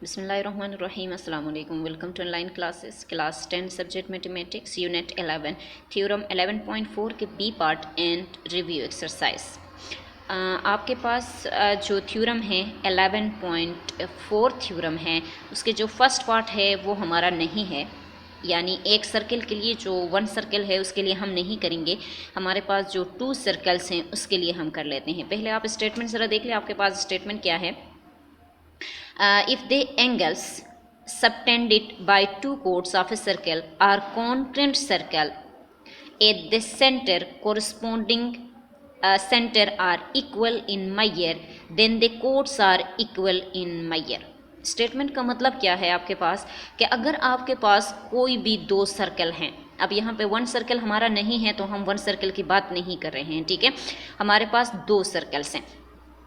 बिस्मिल्लाहिर्रहमानिर्रहीम अस्सलाम वालेकुम। Welcome to online classes class 10 subject mathematics unit 11 theorem 11.4 के B part and review exercise. आपके पास जो थ्योरम है 11.4 थ्योरम है, उसके जो फर्स्ट पार्ट है वो हमारा नहीं है, यानी एक सर्कल के लिए जो 1 सर्कल है उसके लिए हम नहीं करेंगे। हमारे पास जो 2 सर्कल्स हैं उसके लिए हम कर लेते हैं। पहले आप स्टेटमेंट ज़रा देख लें, आपके पास स्टेटमेंट क्या है। If the angles subtended by 2 chords of a circle are concurrent circle at the center corresponding center are equal in measure, then the chords are equal in measure। Statement का मतलब क्या है आपके पास कि अगर आपके पास कोई भी 2 सर्कल हैं, अब यहाँ पे 1 सर्कल हमारा नहीं है तो हम 1 सर्कल की बात नहीं कर रहे हैं, ठीक है। हमारे पास 2 सर्कल्स हैं।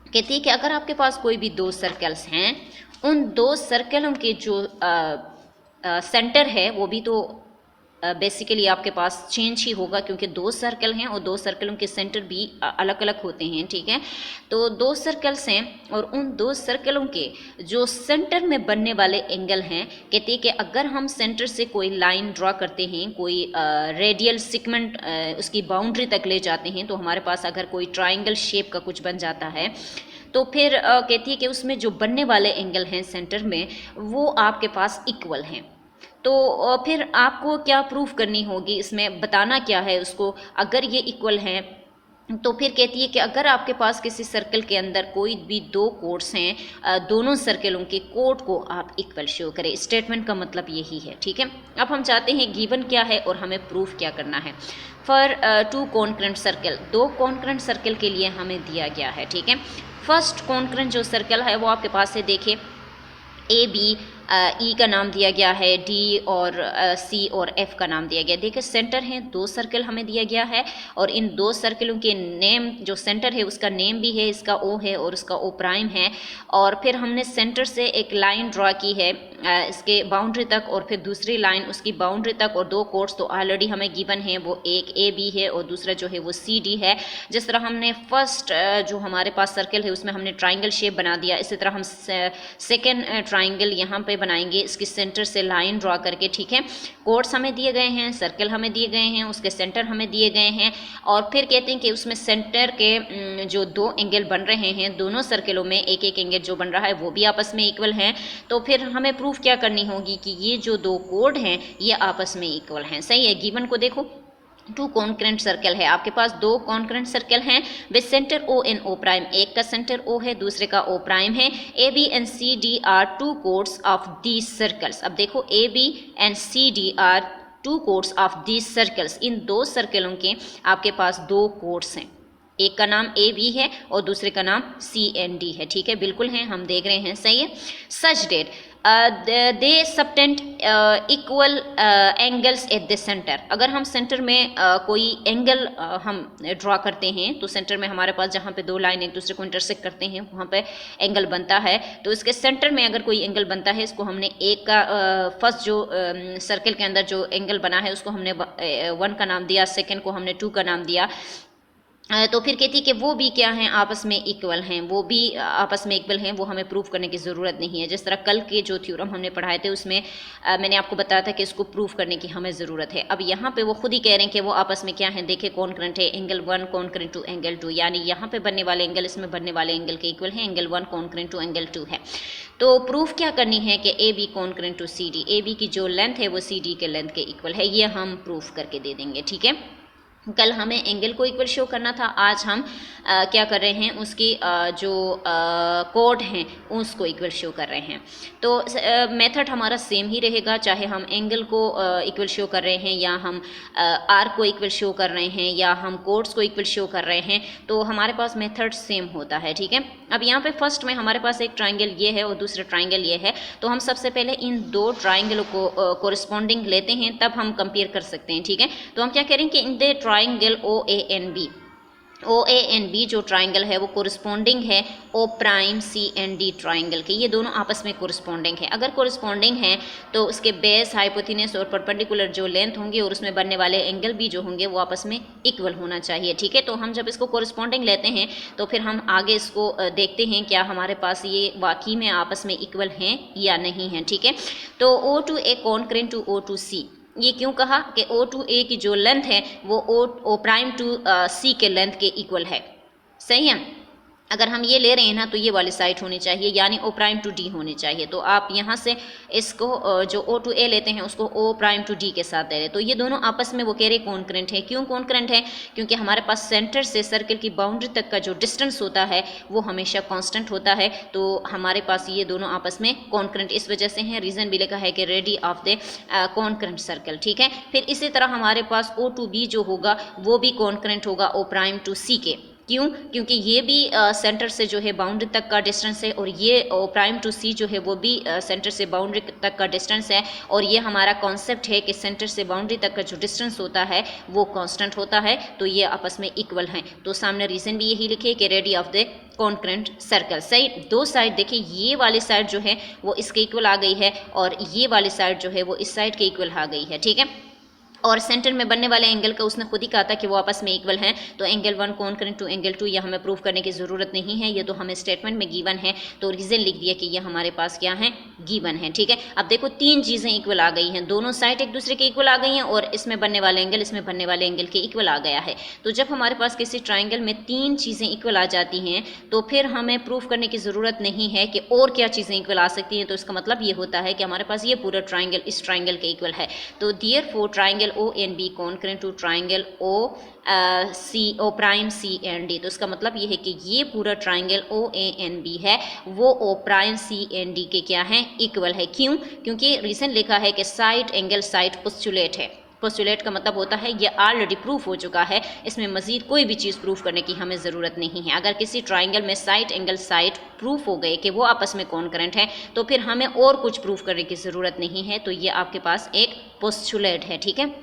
कहती है कि अगर आपके पास कोई भी 2 सर्कल्स हैं, उन 2 सर्कलों के जो सेंटर है वो भी तो बेसिकली आपके पास चेंज ही होगा, क्योंकि 2 सर्कल हैं और 2 सर्कलों के सेंटर भी अलग अलग होते हैं, ठीक है। तो 2 सर्कल्स हैं और उन 2 सर्कलों के जो सेंटर में बनने वाले एंगल हैं, कहते हैं कि अगर हम सेंटर से कोई लाइन ड्रॉ करते हैं, कोई रेडियल सिगमेंट उसकी बाउंड्री तक ले जाते हैं, तो हमारे पास अगर कोई ट्राइंगल शेप का कुछ बन जाता है, तो फिर कहती है कि उसमें जो बनने वाले एंगल हैं सेंटर में वो आपके पास इक्वल हैं। तो फिर आपको क्या प्रूफ करनी होगी, इसमें बताना क्या है उसको। अगर ये इक्वल हैं तो फिर कहती है कि अगर आपके पास किसी सर्कल के अंदर कोई भी 2 कोड्स हैं, दोनों सर्कलों के कोड को आप इक्वल शो करें। स्टेटमेंट का मतलब यही है, ठीक है। अब हम चाहते हैं गिवन क्या है और हमें प्रूफ क्या करना है। For 2 concurrent circle, 2 concurrent circle के लिए हमें दिया गया है, ठीक है। फर्स्ट कॉन्करेंट जो सर्कल है वो आपके पास है, देखिए ए बी, ई का नाम दिया गया है, डी और सी और एफ का नाम दिया गया। देखिए सेंटर हैं, 2 सर्कल हमें दिया गया है और इन 2 सर्कलों के नेम, जो सेंटर है उसका नेम भी है, इसका ओ है और इसका ओ प्राइम है। और फिर हमने सेंटर से एक लाइन ड्रॉ की है इसके बाउंड्री तक और फिर दूसरी लाइन उसकी बाउंड्री तक, और 2 कोड्स तो ऑलरेडी हमें गिवन है, वो एक ए बी है और दूसरा जो है वो सी डी है। जिस तरह हमने फर्स्ट जो हमारे पास सर्कल है उसमें हमने ट्राइंगल शेप बना दिया, इसी तरह हम सेकेंड ट्राइंगल यहाँ पे बनाएंगे इसकी सेंटर से लाइन ड्रॉ करके, ठीक है। कोड्स हमें दिए गए हैं, सर्कल हमें दिए गए हैं, उसके सेंटर हमें दिए गए हैं और फिर कहते हैं कि उसमें सेंटर के जो 2 एंगल बन रहे हैं, दोनों सर्कलों में एक एक एंगल जो बन रहा है वो भी आपस में इक्वल हैं। तो फिर हमें प्रूफ क्या करनी होगी कि ये जो 2 कोड हैं ये आपस में इक्वल हैं। सही है। गिवन को देखो, 2 कॉन्करेंट सर्कल है, आपके पास 2 कॉन्करेंट सर्कल हैं with centre O and O prime. एक का सेंटर ओ है, दूसरे का ओ प्राइम है। A B and C D R 2 chords of these circles. अब देखो A B and C D R 2 chords of these circles. इन 2 सर्कलों के आपके पास 2 कोड्स हैं, एक का नाम ए बी है और दूसरे का नाम सी एन डी है, ठीक है। बिल्कुल हैं, हम देख रहे हैं, सही है। Such that they subtend equal angles at the centre. अगर हम सेंटर में कोई एंगल हम ड्रॉ करते हैं तो सेंटर में हमारे पास जहाँ पे 2 लाइन एक दूसरे को इंटरसेक्ट करते हैं वहाँ पे एंगल बनता है। तो इसके सेंटर में अगर कोई एंगल बनता है, इसको हमने एक का फर्स्ट जो सर्कल के अंदर जो एंगल बना है उसको हमने 1 का नाम दिया, सेकेंड को हमने 2 का नाम दिया। तो फिर कहती है कि वो भी क्या हैं, आपस में इक्वल हैं, वो भी आपस में इक्वल हैं, वो हमें प्रूफ करने की ज़रूरत नहीं है। जिस तरह कल के जो थ्योरम हमने पढ़ाए थे उसमें मैंने आपको बताया था कि इसको प्रूफ करने की हमें ज़रूरत है। अब यहाँ पे वो खुद ही कह रहे हैं कि वो आपस में क्या हैं। देखिए कॉन्करेंट है, एंगल 1 कॉन्करेंट टू एंगल 2, यानी यहाँ पे बनने वाले एंगल इसमें बनने वाले एंगल के इक्वल हैं। एंगल 1 कॉन्करेंट टू एंगल 2 है। तो प्रूफ क्या करनी है कि A B concurrent to C D, A B की जो लेंथ है वो सी डी के लेंथ के इक्वल है। ये हम प्रूफ करके दे देंगे, ठीक है। कल हमें एंगल को इक्वल शो करना था, आज हम क्या कर रहे हैं, उसकी जो कोड हैं उसको इक्वल शो कर रहे हैं। तो मेथड हमारा सेम ही रहेगा, चाहे हम एंगल को इक्वल शो कर रहे हैं या हम आर्क को इक्वल शो कर रहे हैं या हम कोड्स को इक्वल शो कर रहे हैं, तो हमारे पास मेथड सेम होता है, ठीक है। अब यहाँ पे फर्स्ट में हमारे पास एक ट्राइंगल ये है और दूसरा ट्राइंगल ये है, तो हम सबसे पहले इन 2 ट्राइंगलों को कोरिस्पॉन्डिंग लेते हैं, तब हम कंपेयर कर सकते हैं, ठीक है। तो हम क्या करेंगे, in the triangle O A N B, O A and B जो ट्राइंगल है वो कोरिस्पोंडिंग है O prime C and D triangle के। ये दोनों आपस में कोरिस्पोंडिंग है। अगर कोरिस्पोंडिंग है तो उसके बेस, हाइपोथिनस और परपेंडिकुलर जो लेंथ होंगे और उसमें बनने वाले एंगल भी जो होंगे वो आपस में इक्वल होना चाहिए। ठीक है, तो हम जब इसको कोरिस्पोंडिंग लेते हैं तो फिर हम आगे इसको देखते हैं क्या हमारे पास ये वाकई में आपस में इक्वल हैं या नहीं हैं। ठीक है, तो ओ टू ए कॉन्करेंट टू ओ टू सी, ये क्यों कहा कि ओ टू ए की जो लेंथ है वो ओ प्राइम टू सी के लेंथ के इक्वल है। सही है, अगर हम ये ले रहे हैं ना तो ये वाली साइड होनी चाहिए, यानी ओ प्राइम टू डी होनी चाहिए। तो आप यहाँ से इसको जो ओ टू ए लेते हैं उसको ओ प्राइम टू डी के साथ दे रहे, तो ये दोनों आपस में वो कह रहे कॉन्करेंट है। क्यों कॉन्करेंट है? क्योंकि हमारे पास सेंटर से सर्कल की बाउंड्री तक का जो डिस्टेंस होता है वो हमेशा कांस्टेंट होता है, तो हमारे पास ये दोनों आपस में कॉन्करेंट इस वजह से हैं। रीज़न भी लिखा है कि ready of the concurrent circle. ठीक है, फिर इसी तरह हमारे पास ओ टू बी जो होगा वो भी कॉन्करेंट होगा ओ प्राइम टू सी के। क्यों? क्योंकि ये भी सेंटर से जो है बाउंड्री तक का डिस्टेंस है और ये ओ प्राइम टू सी जो है वो भी सेंटर से बाउंड्री तक का डिस्टेंस है, और ये हमारा कॉन्सेप्ट है कि सेंटर से बाउंड्री तक का जो डिस्टेंस होता है वो कांस्टेंट होता है, तो ये आपस में इक्वल हैं। तो सामने रीज़न भी यही लिखे कि ready of the concurrent circle. सही, दो साइड देखिए, ये वाली साइड जो है वो इसके इक्वल आ गई है और ये वाली साइड जो है वो इस साइड के इक्वल आ गई है। ठीक है, और सेंटर में बनने वाले एंगल का उसने खुद ही कहा था कि वो आपस में इक्वल हैं, तो एंगल 1 कॉन्करेंट टू एंगल 2 ये हमें प्रूव करने की ज़रूरत नहीं है, ये तो हमें स्टेटमेंट में गिवन है, तो रीज़न लिख दिया कि ये हमारे पास क्या है, गिवन है। ठीक है, अब देखो तीन चीज़ें इक्वल आ गई हैं, दोनों साइड एक दूसरे के इक्वल आ गई हैं और इसमें बनने वाले एंगल इसमें बनने वाले एंगल के इक्वल आ गया है। तो जब हमारे पास किसी ट्राइंगल में तीन चीज़ें इक्वल आ जाती हैं तो फिर हमें प्रूफ करने की ज़रूरत नहीं है कि और क्या चीज़ें इक्वल आ सकती हैं, तो इसका मतलब ये होता है कि हमारे पास ये पूरा ट्राइंगल इस ट्राइंगल के इक्वल है। तो therefore triangle O and B concurrent to triangle O prime C and D. तो इसका मतलब ये है कि ये पूरा triangle O A N B है वो O prime C and D के क्या है, इक्वल है। क्यों? क्योंकि रीज़न लिखा है कि साइड एंगल साइड पोस्टुलेट है। पोस्टुलेट का मतलब होता है ये ऑलरेडी प्रूफ हो चुका है, इसमें मजीद कोई भी चीज़ प्रूफ करने की हमें ज़रूरत नहीं है। अगर किसी ट्राइंगल में साइड एंगल साइड प्रूफ हो गए कि वो आपस में कॉन्करेंट है तो फिर हमें और कुछ प्रूफ करने की ज़रूरत नहीं है, तो ये आपके पास एक पोस्टुलेट है। ठीक है,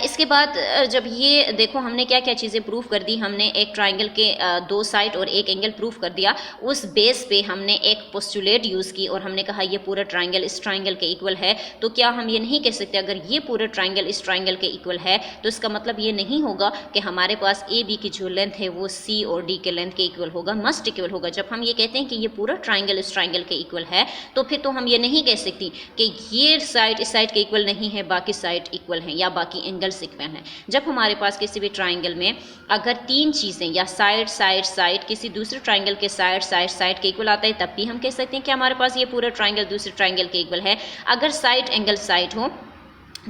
इसके बाद जब ये देखो हमने क्या क्या चीज़ें प्रूफ कर दी, हमने एक ट्राइंगल के दो साइड और एक एंगल प्रूफ कर दिया, उस बेस पे हमने एक पोस्टुलेट यूज़ की और हमने कहा ये पूरा ट्राइंगल इस ट्राइंगल के इक्वल है। तो क्या हम ये नहीं कह सकते अगर ये पूरा ट्राइंगल इस ट्राइंगल के इक्वल है तो इसका मतलब ये नहीं होगा कि हमारे पास ए बी की जो लेंथ है वो सी और डी के लेंथ के इक्वल होगा, मस्ट इक्वल होगा। जब हम ये कहते हैं कि ये पूरा ट्राइंगल इस ट्राइंगल के इक्वल है तो फिर तो हम ये नहीं कह सकती कि ये साइड इस साइड के इक्वल नहीं है, बाकी साइड इक्वल हैं या बाकी एंगल्स इक्वल हैं। जब हमारे पास किसी भी ट्राइंगल में अगर तीन चीज़ें या साइड साइड साइड किसी दूसरे ट्राइंगल के साइड साइड साइड के इक्वल आता है तब भी हम कह सकते हैं कि हमारे पास ये पूरा ट्राइंगल दूसरे ट्राइंगल के इक्वल है। अगर साइड एंगल साइड हो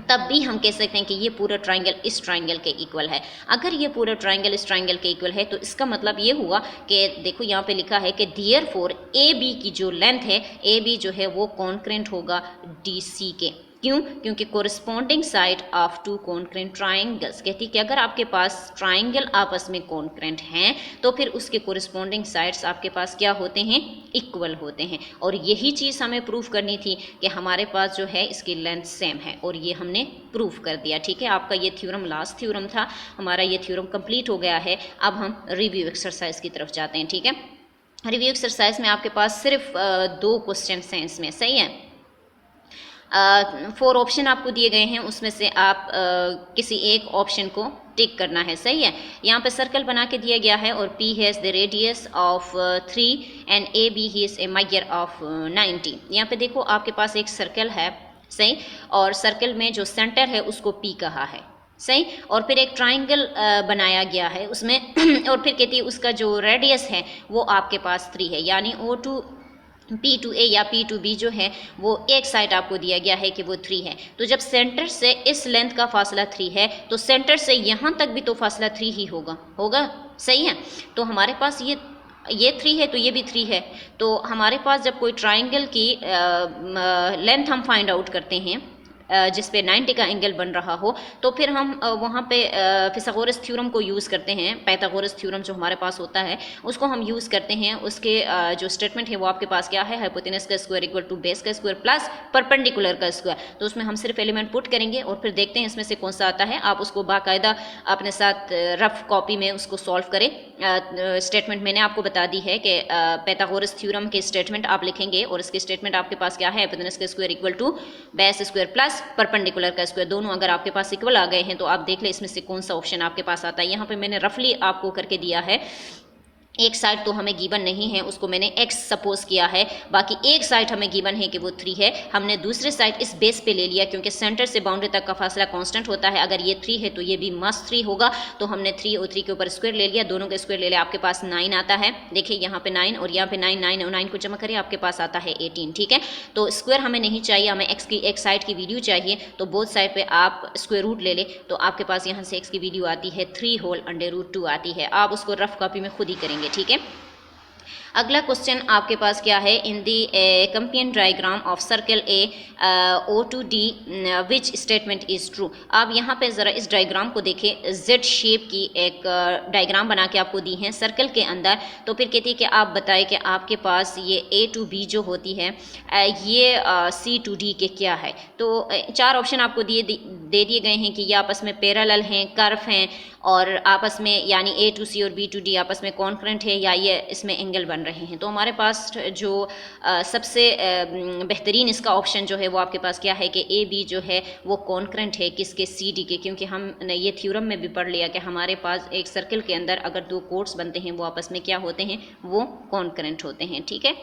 तब भी हम कह सकते हैं कि ये पूरा ट्राइंगल इस ट्राइंगल के इक्वल है। अगर ये पूरा ट्राइंगल इस ट्राइंगल के इक्वल है तो इसका मतलब ये हुआ कि देखो यहाँ पे लिखा है कि देयरफॉर ए बी की जो लेंथ है, ए बी जो है वो कॉन्करेंट होगा डी सी के। क्यों? क्योंकि corresponding side of two concurrent triangles, कहती कि अगर आपके पास ट्राइंगल आपस में कॉन्करेंट हैं तो फिर उसके कोरिस्पोंडिंग साइड्स आपके पास क्या होते हैं, इक्वल होते हैं। और यही चीज़ हमें प्रूफ करनी थी कि हमारे पास जो है इसकी लेंथ सेम है और ये हमने प्रूफ कर दिया। ठीक है, आपका ये थ्योरम लास्ट थ्योरम था, हमारा ये थ्योरम कंप्लीट हो गया है। अब हम रिव्यू एक्सरसाइज की तरफ जाते हैं। ठीक है, रिव्यू एक्सरसाइज में आपके पास सिर्फ दो क्वेश्चन हैं इसमें, सही है। 4 ऑप्शन आपको दिए गए हैं, उसमें से आप किसी एक ऑप्शन को टिक करना है, सही है। यहाँ पे सर्कल बना के दिया गया है और P has the radius of 3 and A B has a measure of 90। यहाँ पे देखो आपके पास एक सर्कल है, सही, और सर्कल में जो सेंटर है उसको P कहा है, सही, और फिर एक ट्राइंगल बनाया गया है उसमें और फिर कहती है उसका जो रेडियस है वो आपके पास 3 है, यानी O टू P टू ए या P टू B जो है वो एक साइड आपको दिया गया है कि वो 3 है। तो जब सेंटर से इस लेंथ का फासला 3 है तो सेंटर से यहाँ तक भी तो फासला 3 ही होगा, सही है। तो हमारे पास ये 3 है तो ये भी 3 है। तो हमारे पास जब कोई ट्राइंगल की लेंथ हम फाइंड आउट करते हैं जिस पे 90 का एंगल बन रहा हो, तो फिर हम वहाँ पे फिथागोरस थ्योरम को यूज़ करते हैं। पाइथागोरस थ्योरम जो हमारे पास होता है उसको हम यूज़ करते हैं। उसके जो स्टेटमेंट है वो आपके पास क्या है, हाइपोटेनस का स्क्वायर इक्वल टू बेस का स्क्वायर प्लस परपेंडिकुलर का स्क्वायर। तो उसमें हम सिर्फ एलिमेंट पुट करेंगे और फिर देखते हैं इसमें से कौन सा आता है। आप उसको बाकायदा अपने साथ रफ कॉपी में उसको सॉल्व करें। स्टेटमेंट मैंने आपको बता दी है कि पाइथागोरस थ्योरम के स्टेटमेंट आप लिखेंगे और इसके स्टेटमेंट आपके पास क्या है, हाइपोटेनस का square equal to base square plus perpendicular का स्क्वायर। दोनों अगर आपके पास इक्वल आ गए हैं तो आप देख ले इसमें से कौन सा ऑप्शन आपके पास आता है। यहाँ पे मैंने रफली आपको करके दिया है। एक साइड तो हमें गिवन नहीं है, उसको मैंने x सपोज किया है, बाकी एक साइड हमें गिवन है कि वो 3 है। हमने दूसरे साइड इस बेस पे ले लिया क्योंकि सेंटर से बाउंड्री तक का फासला कांस्टेंट होता है। अगर ये 3 है तो ये भी मस्ट 3 होगा, तो हमने 3 और 3 के ऊपर स्क्वायर ले लिया, दोनों के स्क्वायर ले लिया, आपके पास 9 आता है। देखिए यहाँ पे 9 और यहाँ पे 9, 9 और 9 को जमा करें आपके पास आता है 18। ठीक है, तो स्क्वायर हमें नहीं चाहिए, हमें x की एक साइड की वैल्यू चाहिए। तो बोथ साइड पे आप स्क्वायर रूट ले ले, तो आपके पास यहाँ से x की वैल्यू आती है 3 होल अंडर रूट 2 आती है। आप उसको रफ कॉपी में खुद ही करेंगे। ठीक है, अगला क्वेश्चन आपके पास क्या है, in the companion diagram of circle A O to D which statement is true. आप यहाँ पे ज़रा इस डायग्राम को देखें, जेड शेप की एक डायग्राम बना के आपको दी है सर्कल के अंदर। तो फिर कहती है कि आप बताएं कि आपके पास ये ए टू बी जो होती है ये सी टू डी के क्या है। तो 4 ऑप्शन आपको दे दिए गए हैं कि ये आपस में पैरेलल हैं, कर्व हैं और आपस में यानी ए टू सी और बी टू डी आपस में कॉन्करेंट है या ये इसमें एंगल बन रहे हैं। तो हमारे पास जो सबसे बेहतरीन इसका ऑप्शन जो है वो आपके पास क्या है कि ए बी जो है वो कॉन्करेंट है किसके, सी डी के। क्योंकि हमने ये थ्योरम में भी पढ़ लिया कि हमारे पास एक सर्कल के अंदर अगर 2 कोर्ड्स बनते हैं वो आपस में क्या होते हैं, वो कॉन्करेंट होते हैं। ठीक है।